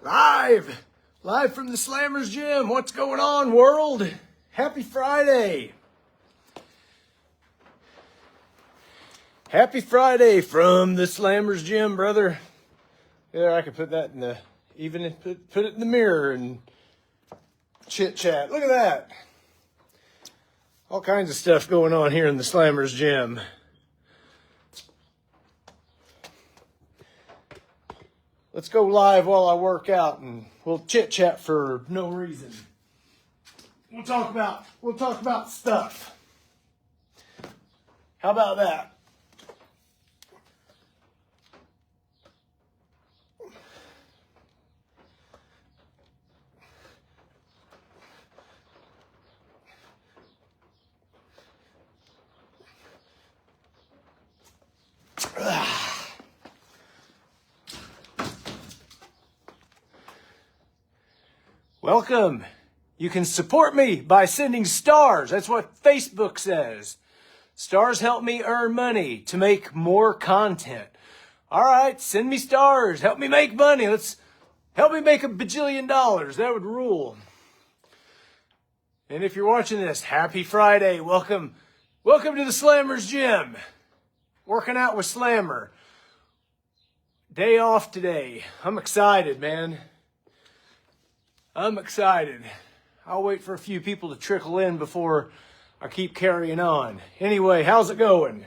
Live from the Slammers Gym. What's going on, world? Happy Friday. Happy Friday from the Slammers Gym, brother. There, I could put that in the, even put it in the mirror and chit chat. Look at that. All kinds of stuff going on here in the Slammers Gym. Let's go live while I work out and we'll chit chat for no reason. We'll talk about stuff. How about that? Welcome. You can support me by sending stars. That's what Facebook says. Stars help me earn money to make more content. All right, send me stars. Help me make money. Help me make $1 bajillion. That would rule. And if you're watching this, happy Friday. Welcome to the Slammers Gym. Working out with Slammer. Day off today. I'm excited, man. I'm excited. I'll wait for a few people to trickle in before I keep carrying on. Anyway, how's it going?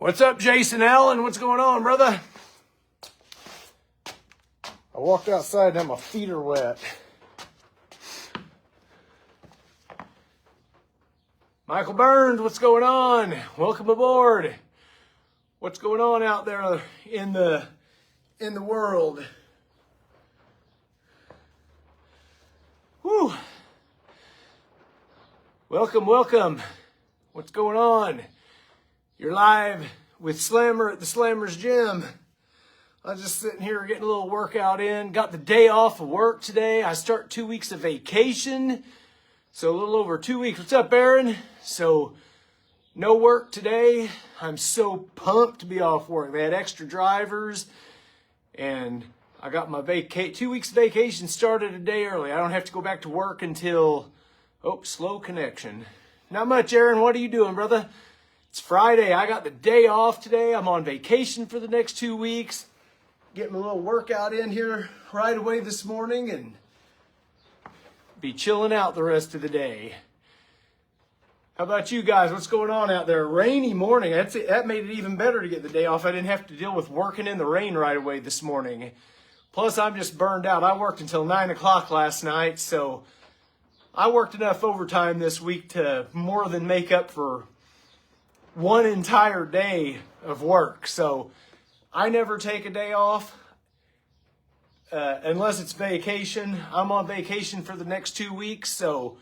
What's up, Jason Allen? What's going on, brother? I walked outside and my feet are wet. Michael Burns, what's going on? Welcome aboard. What's going on out there in the world? Whew. Welcome. What's going on? You're live with Slammer at the Slammers Gym. I was just sitting here getting a little workout in. Got the day off of work today. I start 2 weeks of vacation. So a little over 2 weeks. What's up, Aaron? So no work today. I'm so pumped to be off work. They had extra drivers. And I got my 2 weeks vacation started a day early. I don't have to go back to work until, slow connection. Not much, Aaron. What are you doing, brother? It's Friday. I got the day off today. I'm on vacation for the next 2 weeks. Getting a little workout in here right away this morning and be chilling out the rest of the day. How about you guys? What's going on out there? Rainy morning. That made it even better to get the day off. I didn't have to deal with working in the rain right away this morning. Plus, I'm just burned out. I worked until 9 o'clock last night, so I worked enough overtime this week to more than make up for one entire day of work. So I never take a day off unless it's vacation. I'm on vacation for the next 2 weeks. So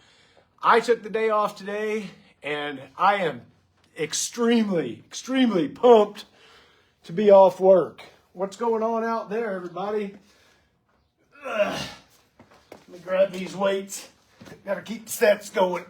I took the day off today and I am extremely pumped to be off work. What's going on out there, everybody? Let me grab these weights. Gotta keep the steps going.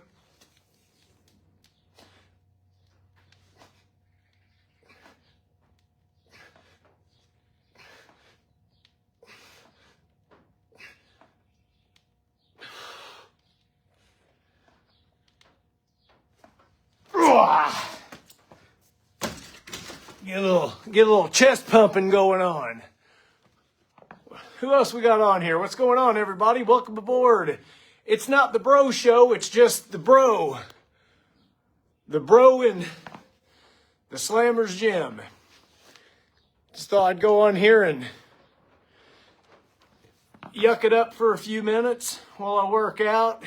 Get a little chest pumping going on. Who else we got on here? What's going on, everybody? Welcome aboard. It's not the bro show, it's just the bro. The bro in the Slammers Gym. Just thought I'd go on here and yuck it up for a few minutes while I work out.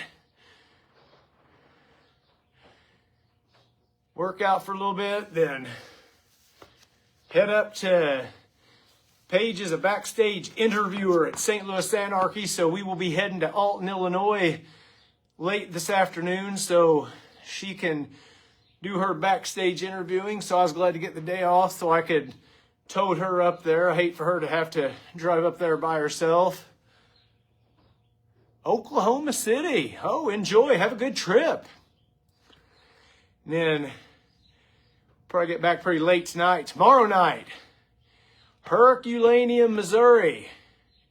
work out for a little bit, then head up to Paige is a backstage interviewer at St. Louis Anarchy, so we will be heading to Alton, Illinois late this afternoon so she can do her backstage interviewing. So I was glad to get the day off so I could tote her up there. I hate for her to have to drive up there by herself. Oklahoma City. Oh, enjoy. Have a good trip. And then probably get back pretty late tonight. Tomorrow night, Herculaneum, Missouri.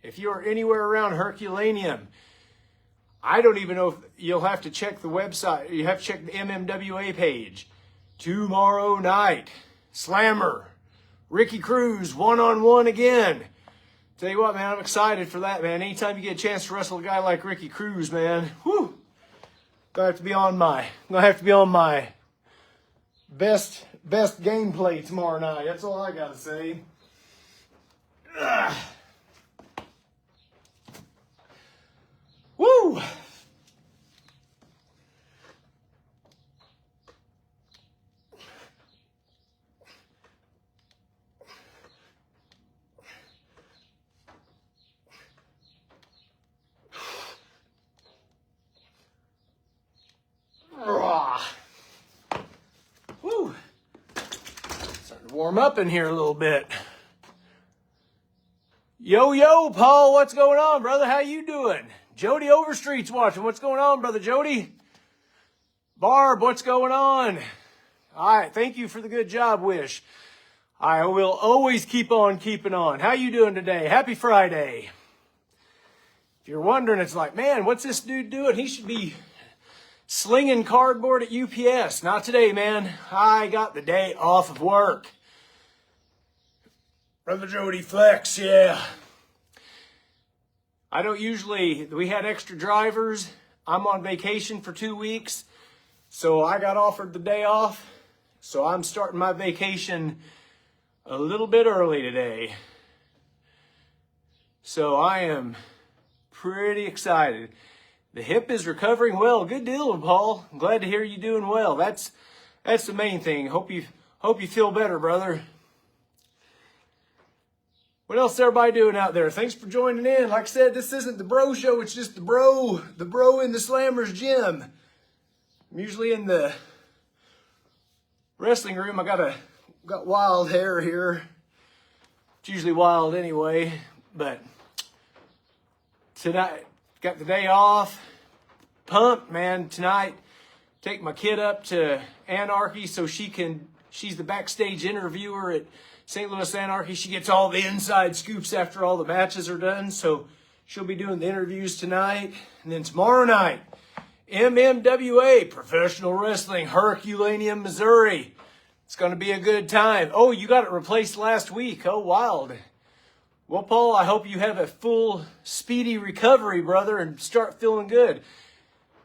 If you're anywhere around Herculaneum, I don't even know if you'll have to check the website. You have to check the MMWA page. Tomorrow night, Slammer, Ricky Cruz, one-on-one again. Tell you what, man, I'm excited for that, man. Anytime you get a chance to wrestle a guy like Ricky Cruz, man, whew, gonna have to be on my best gameplay tomorrow night. That's all I gotta say. Ugh. Woo! Woo! Starting to warm up in here a little bit. Yo, Paul, what's going on, brother? How you doing? Jody Overstreet's watching. What's going on, brother Jody? Barb, what's going on? All right, thank you for the good job wish. I will always keep on keeping on. How you doing today? Happy Friday. If you're wondering, it's like, man, what's this dude doing? He should be slinging cardboard at UPS. Not today, man. I got the day off of work. Brother Jody Flex, yeah. I don't usually, we had extra drivers. I'm on vacation for 2 weeks, so I got offered the day off. So I'm starting my vacation a little bit early today. So I am pretty excited. The hip is recovering well. Good deal, Paul. I'm glad to hear you doing well. That's the main thing. Hope you feel better, brother. What else is everybody doing out there? Thanks for joining in. Like I said, this isn't the bro show. It's just the bro in the Slammer's gym. I'm usually in the wrestling room. I got wild hair here. It's usually wild anyway, but tonight got the day off. Pumped, man. Tonight, take my kid up to Anarchy so she's the backstage interviewer at St. Louis Anarchy. She gets all the inside scoops after all the matches are done. So she'll be doing the interviews tonight. And then tomorrow night, MMWA, Professional Wrestling, Herculaneum, Missouri. It's going to be a good time. Oh, you got it replaced last week. Oh, wild. Well, Paul, I hope you have a full, speedy recovery, brother, and start feeling good.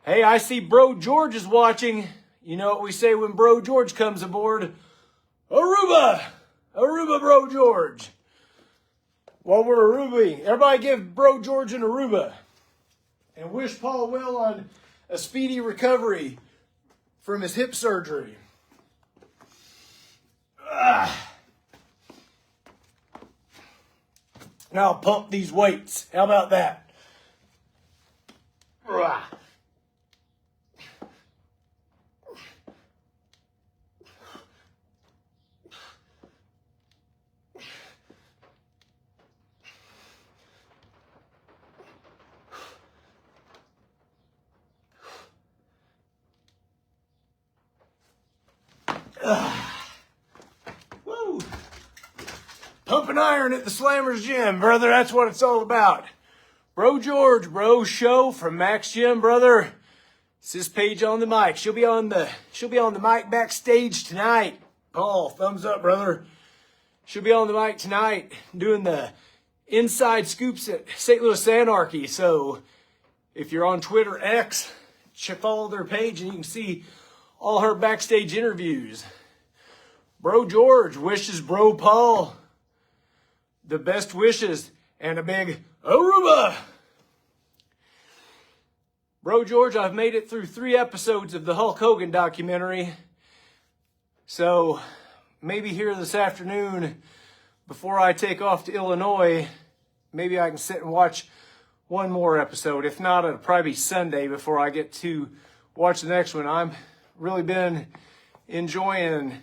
Hey, I see Bro George is watching. You know what we say when Bro George comes aboard? Aruba! Aruba, Bro George. While we're Arubaing, everybody give Bro George an Aruba. And wish Paul well on a speedy recovery from his hip surgery. Now I'll pump these weights. How about that? Woo! Pumping iron at the Slammer's gym, brother. That's what it's all about. Bro George, bro show from Max Gym, brother. It's this Paige on the mic. She'll be on the mic backstage tonight. Paul, thumbs up, brother. She'll be on the mic tonight doing the inside scoops at St. Louis Anarchy. So if you're on Twitter X, follow their page and you can see all her backstage interviews. Bro George wishes Bro Paul the best wishes and a big Aruba. Bro George, I've made it through 3 episodes of the Hulk Hogan documentary. So maybe here this afternoon, before I take off to Illinois, maybe I can sit and watch one more episode. If not, it'll probably be Sunday before I get to watch the next one. I've really been enjoying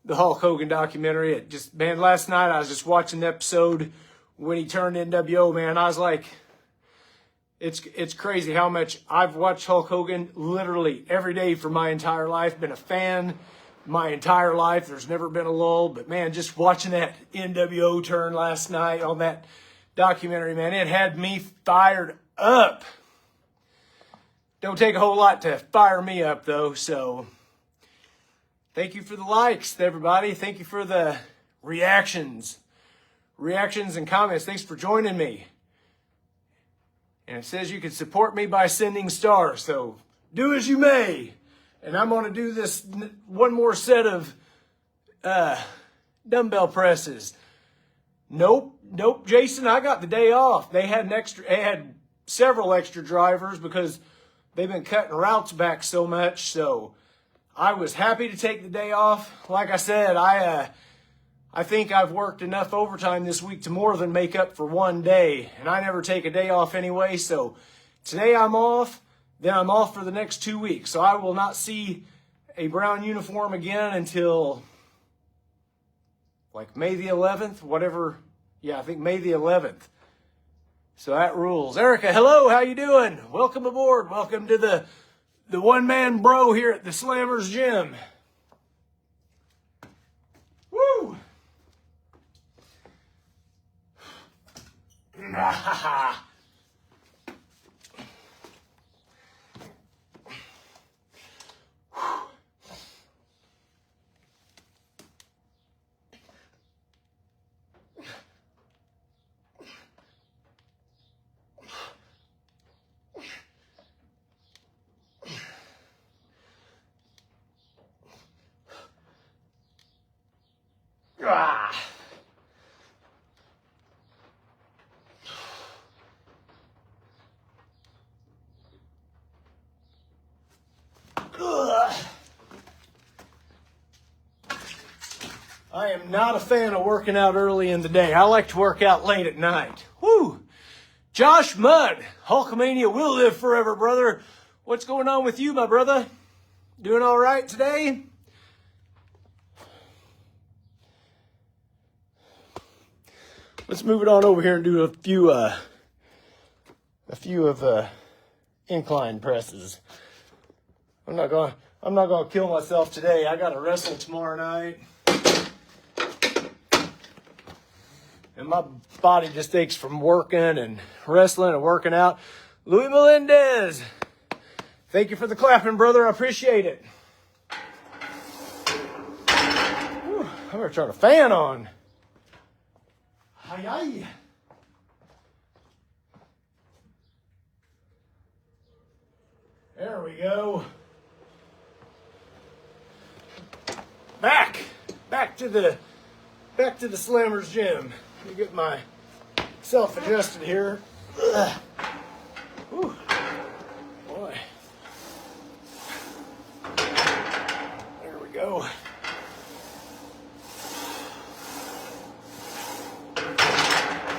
the Hulk Hogan documentary. Man, last night I was just watching the episode when he turned NWO, man. I was like, it's crazy how much I've watched Hulk Hogan literally every day for my entire life. Been a fan my entire life. There's never been a lull. But man, just watching that NWO turn last night on that documentary, man, it had me fired up. Don't take a whole lot to fire me up, though. So thank you for the likes, everybody. Thank you for the reactions and comments. Thanks for joining me. And it says you can support me by sending stars. So do as you may. And I'm going to do this one more set of dumbbell presses. Nope, Jason, I got the day off. They had several extra drivers because they've been cutting routes back so much. So I was happy to take the day off. Like I said, I think I've worked enough overtime this week to more than make up for one day. And I never take a day off anyway. So today I'm off. Then I'm off for the next 2 weeks. So I will not see a brown uniform again until like May the 11th, whatever. Yeah, I think May the 11th. So that rules. Erica, hello. How you doing? Welcome aboard. Welcome to the one-man bro here at the Slammers Gym. Woo! Ah. I am not a fan of working out early in the day. I like to work out late at night. Woo! Josh Mudd, Hulkamania will live forever, brother. What's going on with you, my brother? Doing all right today? Let's move it on over here and do a few of the incline presses. I'm not gonna kill myself today. I gotta wrestle tomorrow night. And my body just aches from working and wrestling and working out. Louis Melendez, thank you for the clapping, brother. I appreciate it. Whew, I better turn a fan on. Aye, aye. There we go. Back to the Slammers Gym. Let me get myself adjusted here. Ugh. Whew. Boy. There we go.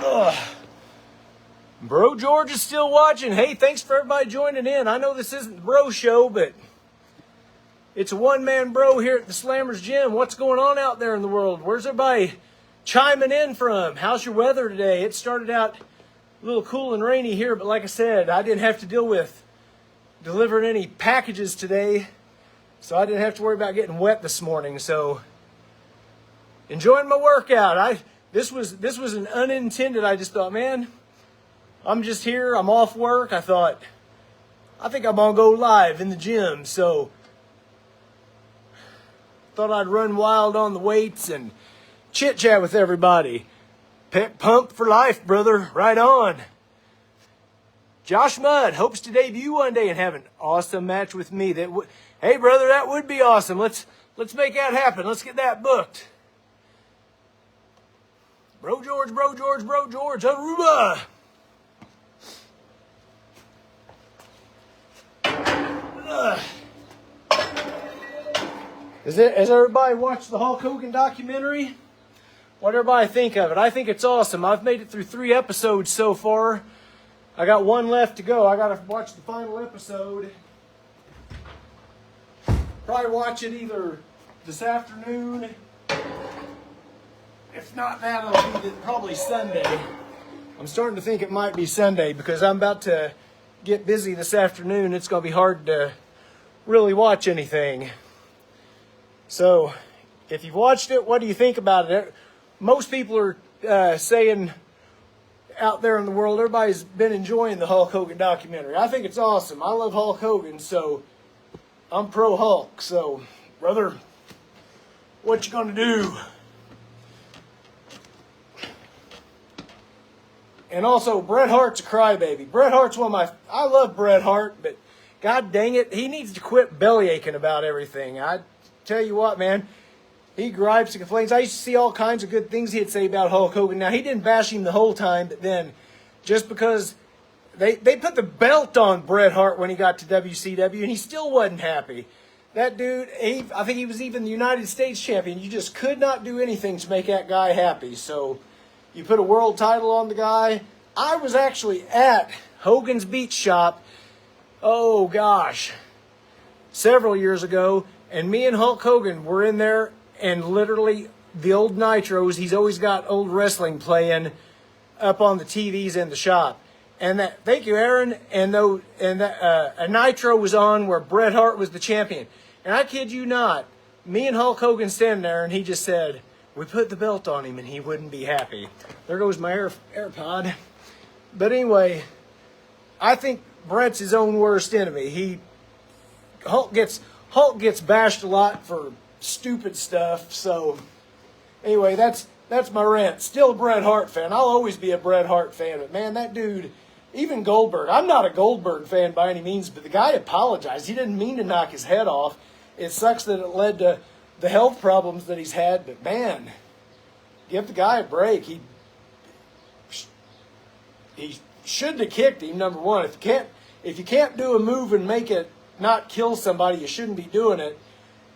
Ugh. Bro George is still watching. Hey, thanks for everybody joining in. I know this isn't the bro show, but it's a one-man bro here at the Slammers Gym. What's going on out there in the world? Where's everybody chiming in from? How's your weather today? It started out a little cool and rainy here, but like I said, I didn't have to deal with delivering any packages today, so I didn't have to worry about getting wet this morning. So enjoying my workout. This was an unintended. I just thought, man, I'm just here. I'm off work. I think I'm gonna go live in the gym. So thought I'd run wild on the weights and chit chat with everybody. Pump for life, brother. Right on. Josh Mudd hopes to debut one day and have an awesome match with me. Hey, brother, that would be awesome. Let's make that happen. Let's get that booked. Bro George, Aruba. Has everybody watched the Hulk Hogan documentary? What everybody think of it? I think it's awesome. I've made it through 3 episodes so far. I got 1 left to go. I got to watch the final episode. Probably watch it either this afternoon. If not that, it'll be probably Sunday. I'm starting to think it might be Sunday because I'm about to get busy this afternoon. It's going to be hard to really watch anything. So, if you've watched it, what do you think about it? Most people are saying out there in the world, everybody's been enjoying the Hulk Hogan documentary. I think it's awesome. I love Hulk Hogan, so I'm pro Hulk. So, brother, what you gonna do? And also, Bret Hart's a crybaby. Bret Hart's I love Bret Hart, but God dang it, he needs to quit belly aching about everything. I tell you what, man, he gripes and complains. I used to see all kinds of good things he'd say about Hulk Hogan. Now, he didn't bash him the whole time, but then just because they put the belt on Bret Hart when he got to WCW, and he still wasn't happy. That dude, I think he was even the United States champion. You just could not do anything to make that guy happy. So you put a world title on the guy. I was actually at Hogan's Beach Shop, oh gosh, several years ago, and me and Hulk Hogan were in there, and literally the old nitros, he's always got old wrestling playing up on the TVs in the shop. And that, thank you, Aaron, a nitro was on where Bret Hart was the champion. And I kid you not, me and Hulk Hogan standing there, and he just said, we put the belt on him and he wouldn't be happy. There goes my AirPod. But anyway, I think Bret's his own worst enemy. Hulk gets bashed a lot for stupid stuff. So anyway, that's my rant. Still a Bret Hart fan. I'll always be a Bret Hart fan. But man, that dude, even Goldberg. I'm not a Goldberg fan by any means, but the guy apologized. He didn't mean to knock his head off. It sucks that it led to the health problems that he's had. But man, give the guy a break. He shouldn't have kicked him, number one. If you can't do a move and make it not kill somebody, you shouldn't be doing it.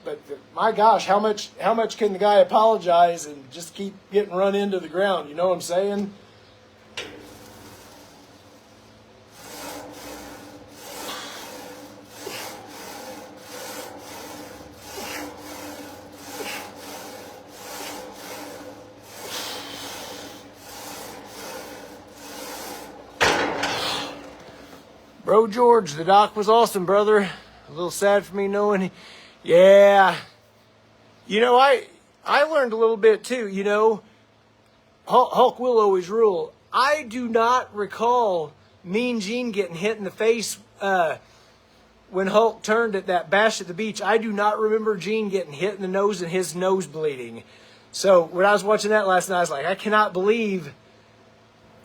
But my gosh, how much can the guy apologize and just keep getting run into the ground? You know what I'm saying? Bro George, the doc was awesome, brother. A little sad for me knowing yeah. You know, I learned a little bit too, you know. Hulk will always rule. I do not recall Mean Gene getting hit in the face when Hulk turned at that bash at the beach. I do not remember Gene getting hit in the nose and his nose bleeding. So when I was watching that last night, I was like, I cannot believe,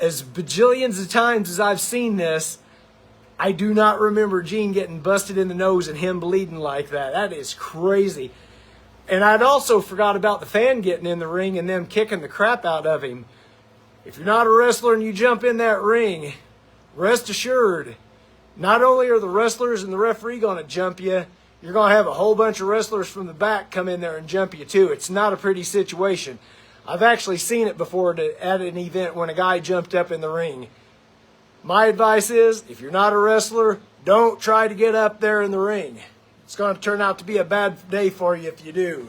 as bajillions of times as I've seen this, I do not remember Gene getting busted in the nose and him bleeding like that. That is crazy. And I'd also forgot about the fan getting in the ring and them kicking the crap out of him. If you're not a wrestler and you jump in that ring, rest assured, not only are the wrestlers and the referee going to jump you, you're going to have a whole bunch of wrestlers from the back come in there and jump you too. It's not a pretty situation. I've actually seen it before at an event when a guy jumped up in the ring. My advice is, if you're not a wrestler, don't try to get up there in the ring. It's going to turn out to be a bad day for you if you do.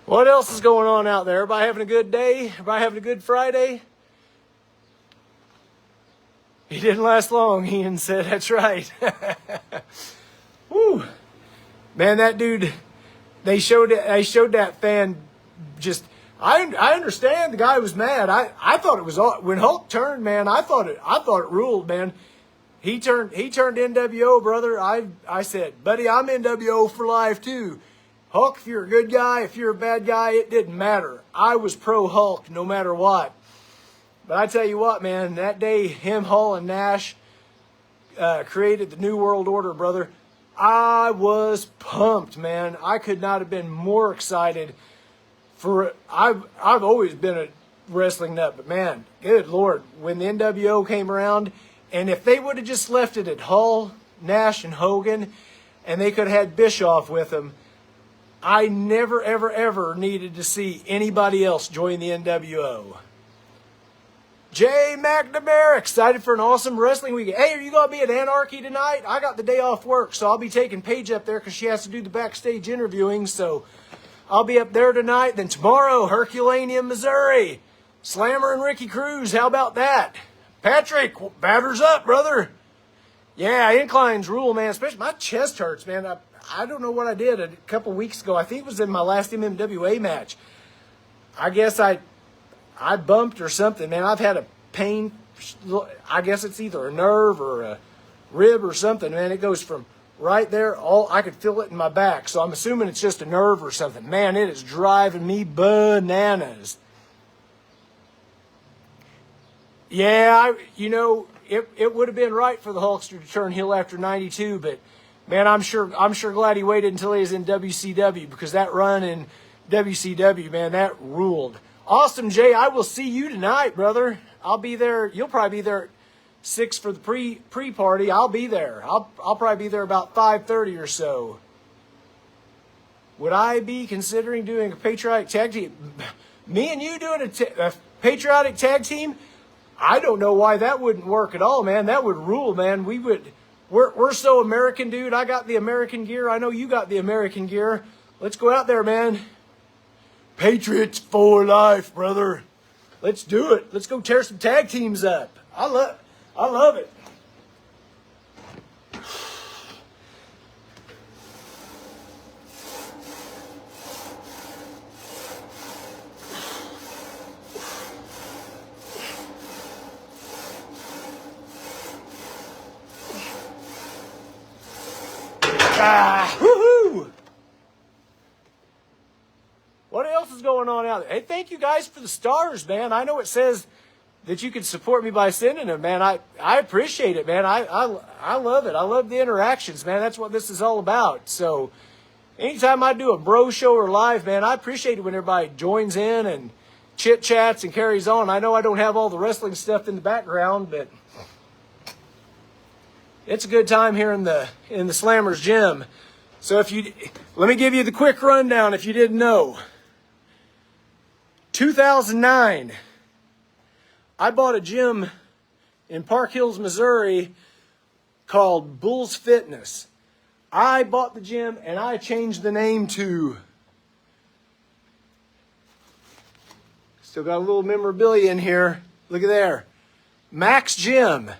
What else is going on out there? Everybody having a good day? Everybody having a good Friday? He didn't last long, Ian said. That's right. Woo. Man, that dude, they showed that fan just, I understand the guy was mad. I thought it was, when Hulk turned, man, I thought it ruled, man. He turned NWO, brother. I said, buddy, I'm NWO for life too. Hulk, if you're a good guy, if you're a bad guy, it didn't matter. I was pro Hulk no matter what. But I tell you what, man, that day him, Hall, and Nash created the New World Order, brother. I was pumped, man. I could not have been more excited for. I've always been a wrestling nut, but man, good Lord, when the NWO came around, and if they would have just left it at Hall, Nash, and Hogan, and they could have had Bischoff with them, I never, ever, ever needed to see anybody else join the NWO. Jay McNamara, excited for an awesome wrestling weekend. Hey, are you going to be at Anarchy tonight? I got the day off work, so I'll be taking Paige up there because she has to do the backstage interviewing, so I'll be up there tonight. Then tomorrow, Herculaneum, Missouri. Slammer and Ricky Cruz, how about that? Patrick, batters up, brother. Yeah, inclines rule, man. Especially my chest hurts, man. I don't know what I did a couple weeks ago. I think it was in my last MMWA match. I guess I bumped or something, man. I've had a pain. I guess it's either a nerve or a rib or something, man. It goes from right there, I could feel it in my back. So I'm assuming it's just a nerve or something. Man, it is driving me bananas. Yeah, it would have been right for the Hulkster to turn heel after 92, but man, I'm sure glad he waited until he was in WCW, because that run in WCW, man, that ruled. Awesome, Jay. I will see you tonight, brother. I'll be there. You'll probably be there at 6 for the pre-party. I'll be there. I'll probably be there about 5:30 or so. Would I be considering doing a patriotic tag team? Me and you doing a patriotic tag team? I don't know why that wouldn't work at all, man. That would rule, man. We're so American, dude. I got the American gear. I know you got the American gear. Let's go out there, man. Patriots for life, brother. Let's do it. Let's go tear some tag teams up. I love it. Woohoo! What else is going on out there? Hey, thank you guys for the stars, man. I know it says that you can support me by sending them, man. I appreciate it, man. I love it. I love the interactions, man. That's what this is all about. So anytime I do a bro show or live, man, I appreciate it when everybody joins in and chit-chats and carries on. I know I don't have all the wrestling stuff in the background, but it's a good time here in the Slammers Gym. So let me give you the quick rundown if you didn't know. 2009, I bought a gym in Park Hills, Missouri called Bulls Fitness. I bought the gym and I changed the name to, still got a little memorabilia in here. Look at there. Max Gym.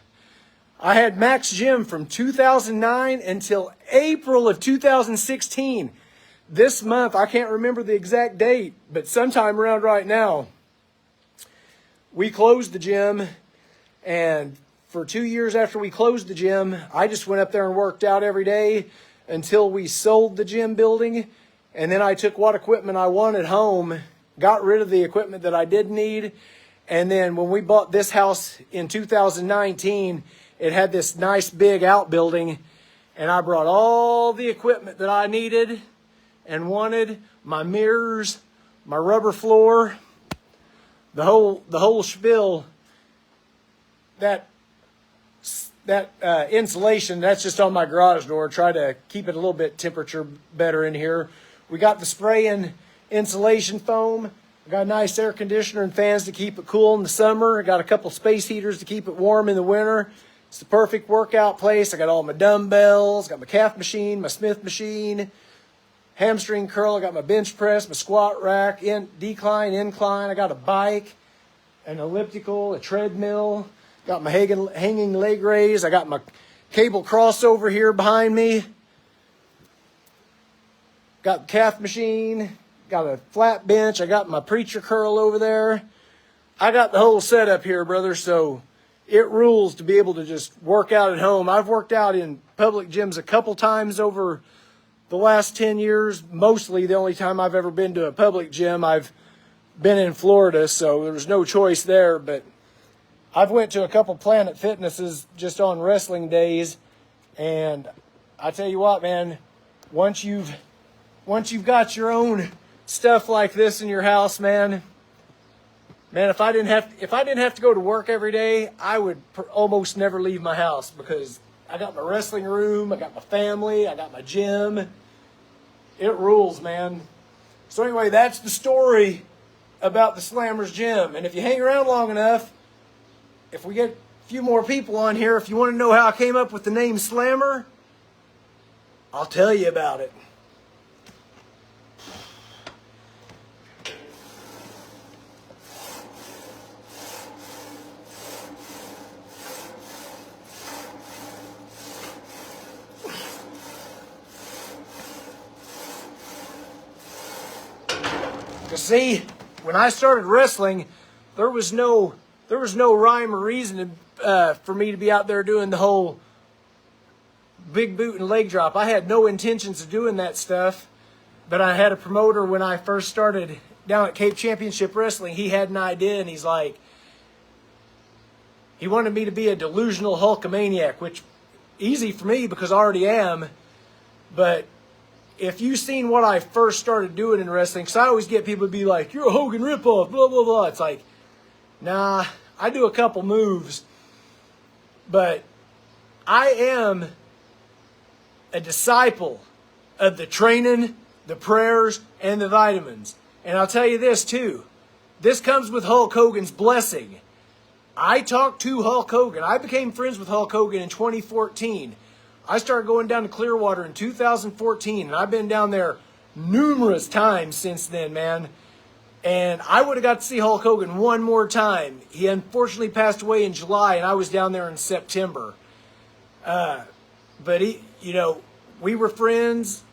I had Max Gym from 2009 until April of 2016. This month, I can't remember the exact date, but sometime around right now, we closed the gym. And for 2 years after we closed the gym, I just went up there and worked out every day until we sold the gym building. And then I took what equipment I wanted home, got rid of the equipment that I didn't need. And then when we bought this house in 2019, it had this nice big outbuilding, and I brought all the equipment that I needed and wanted, my mirrors, my rubber floor, the whole spiel. That insulation, that's just on my garage door. Try to keep it a little bit temperature better in here. We got the spray-in insulation foam. I got a nice air conditioner and fans to keep it cool in the summer. I got a couple space heaters to keep it warm in the winter. It's the perfect workout place. I got all my dumbbells, got my calf machine, my Smith machine, hamstring curl. I got my bench press, my squat rack, decline, incline. I got a bike, an elliptical, a treadmill. Got my hanging leg raise. I got my cable crossover here behind me. Got the calf machine. Got a flat bench. I got my preacher curl over there. I got the whole setup here, brother, so it rules to be able to just work out at home. I've worked out in public gyms a couple times over the last 10 years. Mostly the only time I've ever been to a public gym, I've been in Florida, so there was no choice there. But I've went to a couple Planet Fitnesses just on wrestling days, and I tell you what, man, once you've got your own stuff like this in your house, man, if I didn't have to go to work every day, I would almost never leave my house, because I got my wrestling room, I got my family, I got my gym. It rules, man. So anyway, that's the story about the Slammer's Gym. And if you hang around long enough, if we get a few more people on here, if you want to know how I came up with the name Slammer, I'll tell you about it. Because see, when I started wrestling, there was no rhyme or reason for me to be out there doing the whole big boot and leg drop. I had no intentions of doing that stuff, but I had a promoter when I first started down at Cape Championship Wrestling. He had an idea, and he's like, he wanted me to be a delusional Hulkamaniac, which easy for me because I already am, but if you've seen what I first started doing in wrestling, because I always get people to be like, you're a Hogan ripoff, blah, blah, blah. It's like, nah, I do a couple moves, but I am a disciple of the training, the prayers, and the vitamins. And I'll tell you this too. This comes with Hulk Hogan's blessing. I talked to Hulk Hogan. I became friends with Hulk Hogan in 2014. I started going down to Clearwater in 2014, and I've been down there numerous times since then, man. And I would have got to see Hulk Hogan one more time. He unfortunately passed away in July, and I was down there in September. But he, we were friends.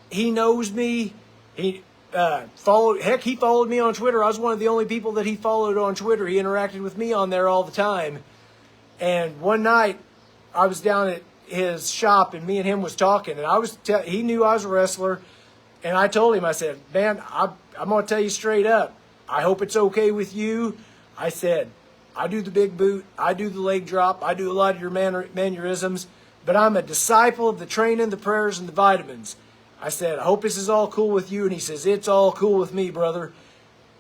He knows me. He followed me on Twitter. I was one of the only people that he followed on Twitter. He interacted with me on there all the time. And one night, I was down at his shop, and me and him was talking, and he knew I was a wrestler, and I told him, I said, man, I'm going to tell you straight up, I hope it's okay with you. I said, I do the big boot, I do the leg drop, I do a lot of your mannerisms, but I'm a disciple of the training, the prayers, and the vitamins. I said, I hope this is all cool with you. And he says, it's all cool with me, brother.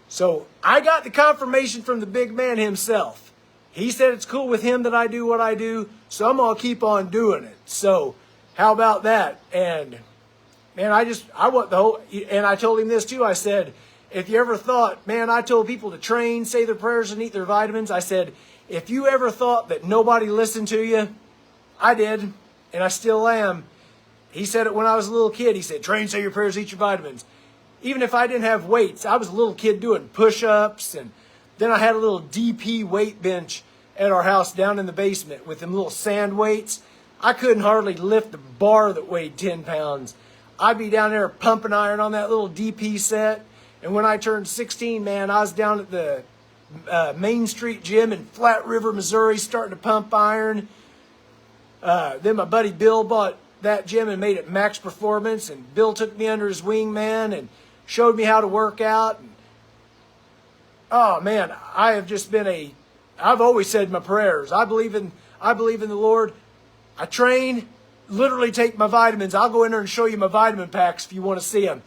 So I got the confirmation from the big man himself. He said it's cool with him that I do what I do, so I'm going to keep on doing it. So how about that? And man, I want the whole, and I told him this too. I said, if you ever thought, man, I told people to train, say their prayers, and eat their vitamins. I said, if you ever thought that nobody listened to you, I did, and I still am. He said it when I was a little kid. He said, train, say your prayers, eat your vitamins. Even if I didn't have weights, I was a little kid doing push-ups, and then I had a little DP weight bench at our house down in the basement with them little sand weights. I couldn't hardly lift a bar that weighed 10 pounds. I'd be down there pumping iron on that little DP set. And when I turned 16, man, I was down at the Main Street Gym in Flat River, Missouri, starting to pump iron. Then my buddy Bill bought that gym and made it Max Performance. And Bill took me under his wing, man, and showed me how to work out. And, oh, man, I have just been I've always said my prayers. I believe in the Lord. I train, literally take my vitamins. I'll go in there and show you my vitamin packs if you want to see them.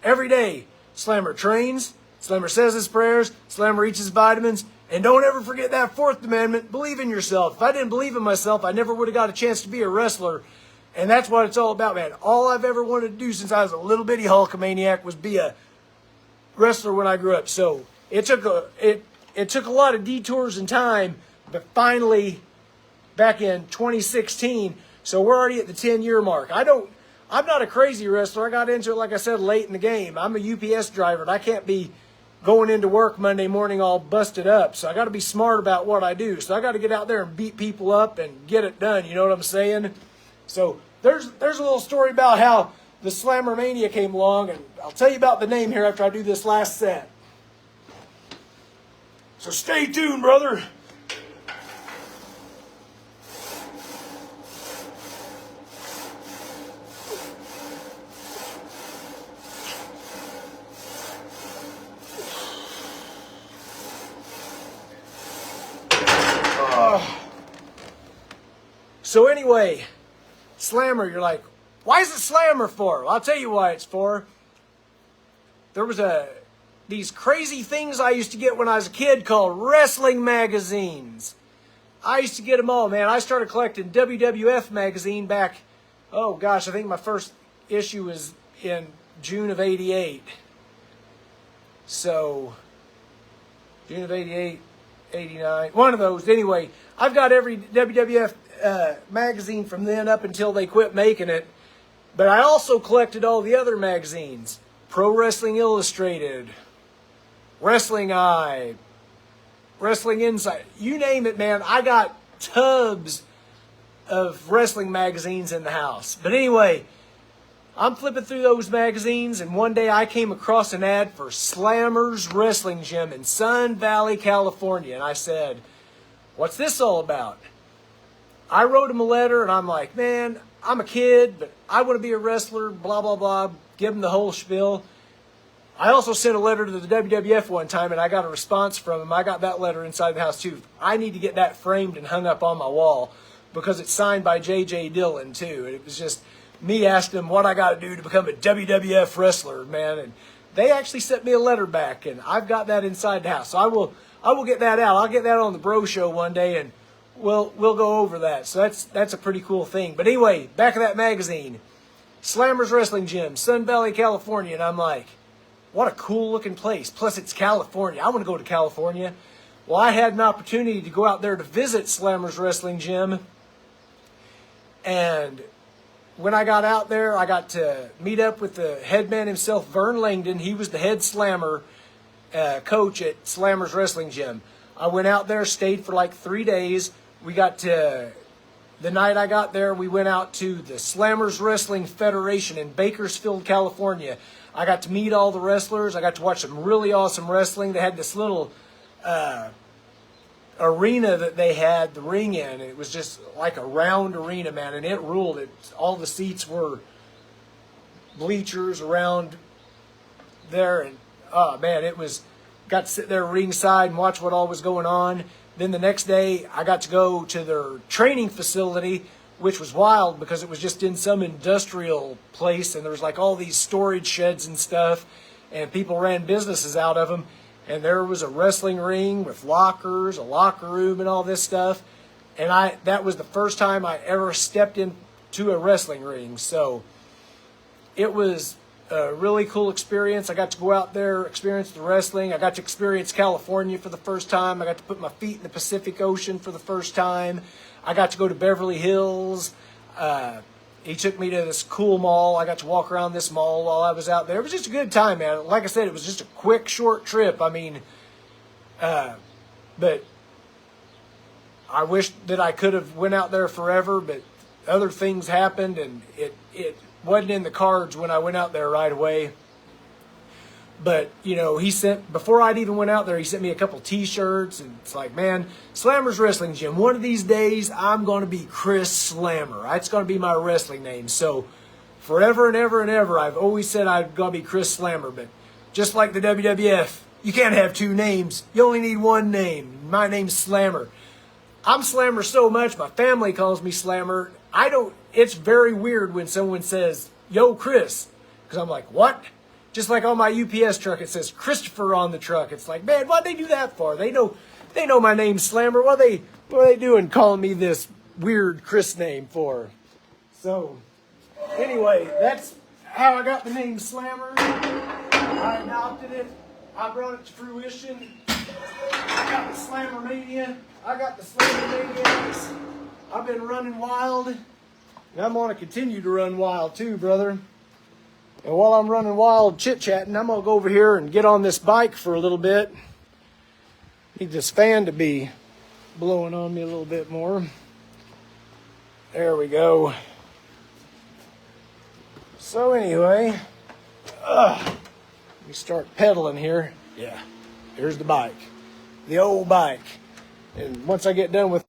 Every day, Slammer trains, Slammer says his prayers, Slammer eats his vitamins, and don't ever forget that fourth commandment, believe in yourself. If I didn't believe in myself, I never would have got a chance to be a wrestler, and that's what it's all about, man. All I've ever wanted to do since I was a little bitty Hulkamaniac was be a wrestler when I grew up. So it took a lot of detours and time, but finally, back in 2016, so we're already at the 10-year mark. I'm not a crazy wrestler. I got into it, like I said, late in the game. I'm a UPS driver, and I can't be going into work Monday morning all busted up. So I got to be smart about what I do. So I got to get out there and beat people up and get it done. You know what I'm saying? So there's a little story about how the Slammer Mania came along, and I'll tell you about the name here after I do this last set. So stay tuned, brother. So anyway, Slammer, you're like, why is it Slammer for? Well, I'll tell you why it's for. There was these crazy things I used to get when I was a kid called wrestling magazines. I used to get them all, man. I started collecting WWF magazine back, oh gosh, I think my first issue was in June of 88. So, June of 88, 89, one of those. Anyway, I've got every WWF magazine from then up until they quit making it. But I also collected all the other magazines. Pro Wrestling Illustrated, Wrestling Eye, Wrestling Insight. You name it, man. I got tubs of wrestling magazines in the house. But anyway, I'm flipping through those magazines, and one day I came across an ad for Slammer's Wrestling Gym in Sun Valley, California. And I said, what's this all about? I wrote him a letter, and I'm like, man, I'm a kid, but I want to be a wrestler, blah, blah, blah. Give him the whole spiel. I also sent a letter to the WWF one time, and I got a response from him. I got that letter inside the house, too. I need to get that framed and hung up on my wall because it's signed by J.J. Dillon, too. And it was just me asking him what I got to do to become a WWF wrestler, man. And they actually sent me a letter back, and I've got that inside the house. So I will get that out. I'll get that on the Bro Show one day, and we'll go over that. So that's a pretty cool thing. But anyway, back of that magazine, Slammer's Wrestling Gym, Sun Valley, California. And I'm like, what a cool looking place. Plus it's California. I want to go to California. Well, I had an opportunity to go out there to visit Slammer's Wrestling Gym. And when I got out there, I got to meet up with the head man himself, Vern Langdon. He was the head Slammer coach at Slammer's Wrestling Gym. I went out there, stayed for like 3 days. The night I got there, we went out to the Slammers Wrestling Federation in Bakersfield, California. I got to meet all the wrestlers. I got to watch some really awesome wrestling. They had this little arena that they had the ring in. It was just like a round arena, man, and it ruled. All the seats were bleachers around there, and oh man, got to sit there ringside and watch what all was going on. Then the next day, I got to go to their training facility, which was wild because it was just in some industrial place, and there was like all these storage sheds and stuff, and people ran businesses out of them. And there was a wrestling ring with lockers, a locker room, and all this stuff. And that was the first time I ever stepped into a wrestling ring. So it was a really cool experience. I got to go out there, experience the wrestling. I got to experience California for the first time. I got to put my feet in the Pacific Ocean for the first time. I got to go to Beverly Hills. He took me to this cool mall. I got to walk around this mall while I was out there. It was just a good time, man. Like I said, it was just a quick, short trip. I mean, but I wish that I could have went out there forever, but other things happened, and it wasn't in the cards when I went out there right away. But, you know, before I'd even went out there, he sent me a couple t-shirts, and it's like, man, Slammer's Wrestling Gym. One of these days, I'm going to be Chris Slammer. That's going to be my wrestling name. So, forever and ever and ever, I've always said I'm going to be Chris Slammer. But just like the WWF, you can't have two names. You only need one name. My name's Slammer. I'm Slammer so much, my family calls me Slammer. It's very weird when someone says, yo, Chris. Because I'm like, what? Just like on my UPS truck, it says Christopher on the truck. It's like, man, why'd they do that for? They know my name's Slammer. What are they doing calling me this weird Chris name for? So, anyway, that's how I got the name Slammer. I adopted it. I brought it to fruition. I got the Slammer Mania. I got the Slammer Maniacs. I've been running wild. And I'm going to continue to run wild too, brother. And while I'm running wild chit-chatting, I'm going to go over here and get on this bike for a little bit. Need this fan to be blowing on me a little bit more. There we go. So anyway, let me start pedaling here. Yeah, here's the bike. The old bike. And once I get done with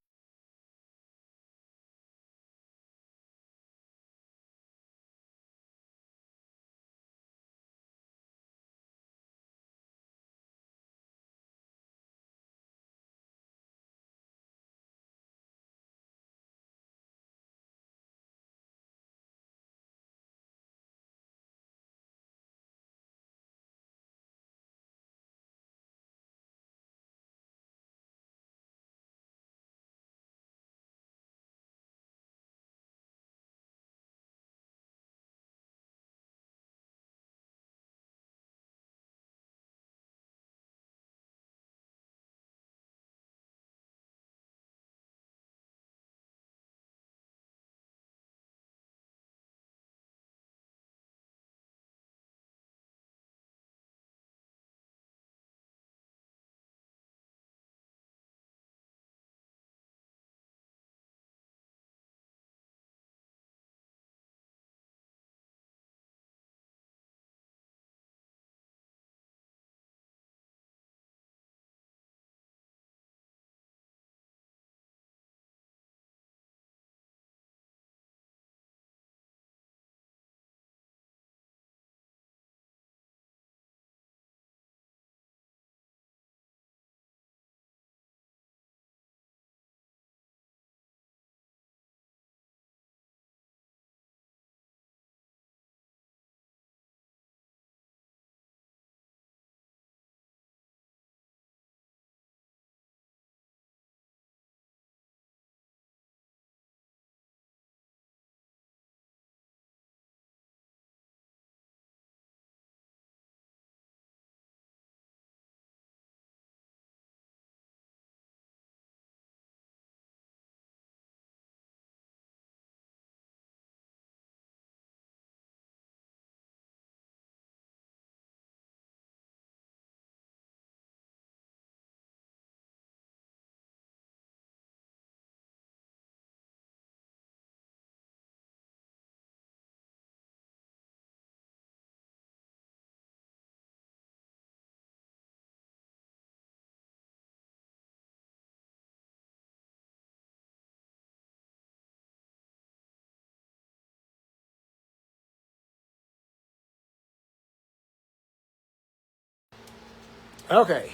Okay.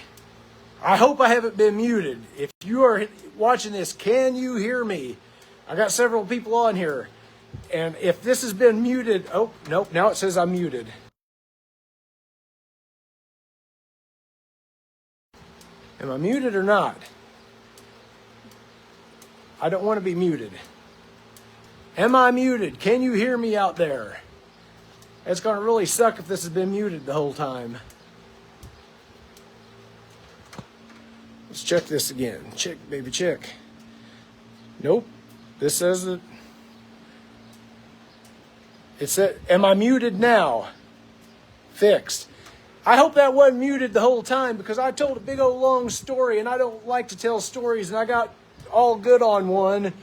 I hope I haven't been muted. If you are watching this, can you hear me? I got several people on here. And if this has been muted, oh, nope, now it says I'm muted. Am I muted or not? I don't want to be muted. Am I muted? Can you hear me out there? It's going to really suck if this has been muted the whole time. Let's check this again. Check, baby, check. Nope. This says that. It said, am I muted now? Fixed. I hope that wasn't muted the whole time because I told a big old long story and I don't like to tell stories and I got all good on one.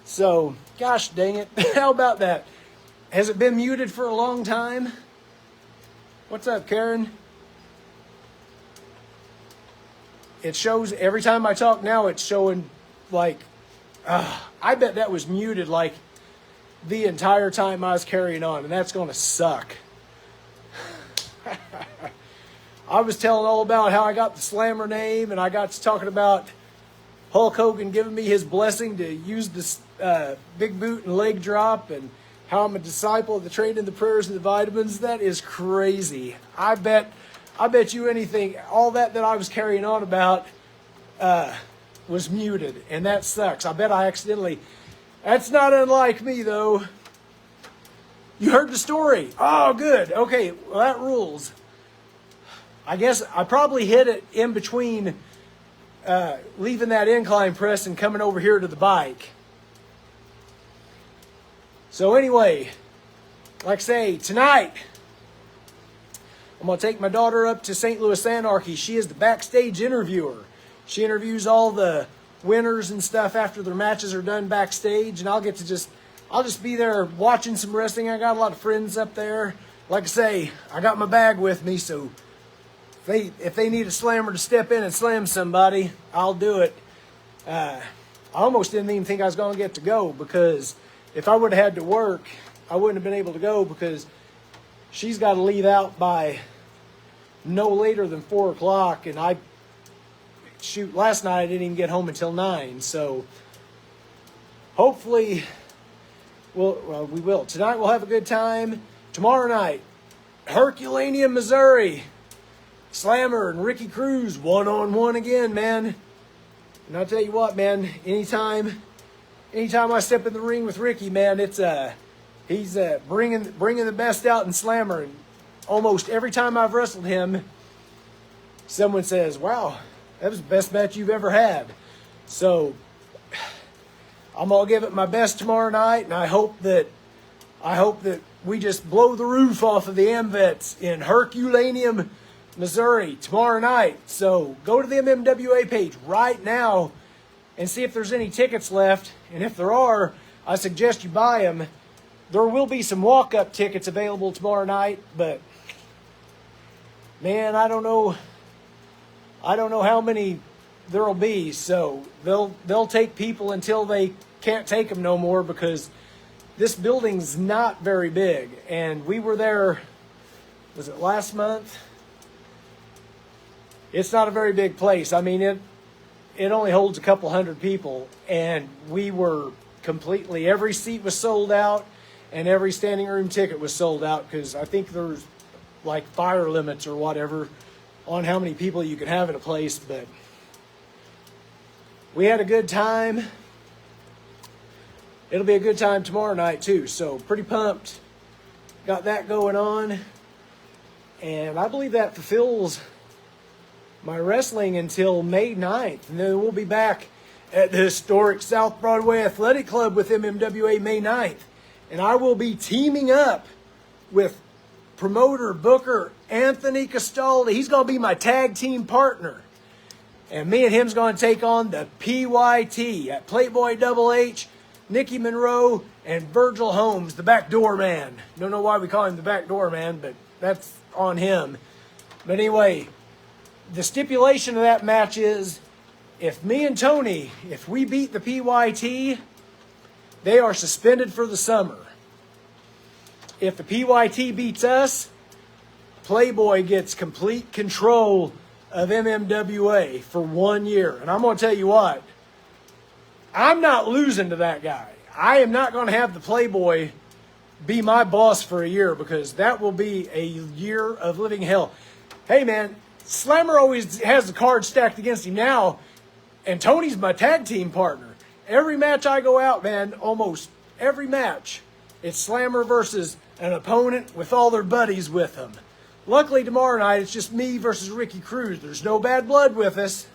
So, gosh dang it. How about that? Has it been muted for a long time? What's up, Karen? It shows every time I talk now, it's showing like, I bet that was muted like the entire time I was carrying on, and that's going to suck. I was telling all about how I got the Slammer name, and I got to talking about Hulk Hogan giving me his blessing to use this big boot and leg drop, and how I'm a disciple of the training, the prayers, and the vitamins. That is crazy. I bet you anything, all that I was carrying on about was muted, and that sucks. I bet I accidentally. That's not unlike me, though. You heard the story. Oh, good. Okay, well, that rules. I guess I probably hit it in between leaving that incline press and coming over here to the bike. So anyway, like I say, tonight, I'm going to take my daughter up to St. Louis Anarchy. She is the backstage interviewer. She interviews all the winners and stuff after their matches are done backstage, and I'll just be there watching some wrestling. I got a lot of friends up there. Like I say, I got my bag with me, so if they need a slammer to step in and slam somebody, I'll do it. I almost didn't even think I was going to get to go, because if I would have had to work, I wouldn't have been able to go, because she's got to leave out by no later than 4 o'clock, and last night I didn't even get home until 9, so hopefully we will. Tonight we'll have a good time. Tomorrow night, Herculaneum, Missouri, Slammer and Ricky Cruz, one-on-one again, man. And I'll tell you what, man, anytime I step in the ring with Ricky, man, he's bringing the best out in Slammer. And almost every time I've wrestled him, someone says, wow, that was the best match you've ever had. So I'm going to give it my best tomorrow night, and I hope that we just blow the roof off of the AMVETS in Herculaneum, Missouri tomorrow night. So go to the MMWA page right now and see if there's any tickets left. And if there are, I suggest you buy them. There will be some walk-up tickets available tomorrow night, but man, I don't know how many there'll be. So they'll take people until they can't take them no more, because this building's not very big. And we were there, was it last month? It's not a very big place. I mean, it only holds a couple hundred people, and we were every seat was sold out, and every standing room ticket was sold out, because I think there's like fire limits or whatever on how many people you can have in a place. But we had a good time. It'll be a good time tomorrow night too, so pretty pumped. Got that going on, and I believe that fulfills my wrestling until May 9th. And then we'll be back at the historic South Broadway Athletic Club with MMWA May 9th. And I will be teaming up with promoter, booker, Anthony Castaldi. He's going to be my tag team partner. And me and him's going to take on the PYT at Playboy Double H, Nicky Monroe, and Virgil Holmes, the backdoor man. Don't know why we call him the backdoor man, but that's on him. But anyway, the stipulation of that match is, if me and Tony, if we beat the PYT, they are suspended for the summer. If the PYT beats us, Playboy gets complete control of MMWA for 1 year. And I'm going to tell you what, I'm not losing to that guy. I am not going to have the Playboy be my boss for a year, because that will be a year of living hell. Hey, man, Slammer always has the cards stacked against him now, and Tony's my tag team partner. Every match I go out, man, almost every match, it's Slammer versus an opponent with all their buddies with them. Luckily, tomorrow night, it's just me versus Ricky Cruz. There's no bad blood with us.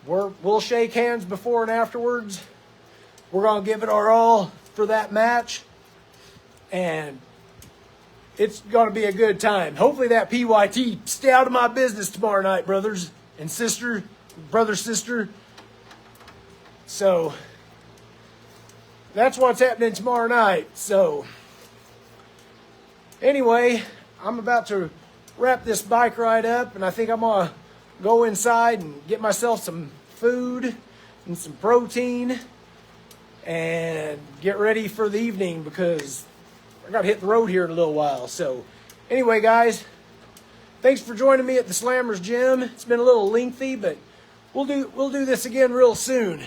We'll shake hands before and afterwards. We're going to give it our all for that match. And it's going to be a good time. Hopefully that PYT stay out of my business tomorrow night, brothers and sister, brother, sister. So that's what's happening tomorrow night. So anyway, I'm about to wrap this bike ride up, and I think I'm going to go inside and get myself some food and some protein and get ready for the evening, because I got to hit the road here in a little while. So anyway, guys, thanks for joining me at the Slammer's Gym. It's been a little lengthy, but we'll do this again real soon.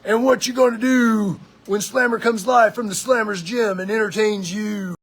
And what you going to do when Slammer comes live from the Slammer's Gym and entertains you?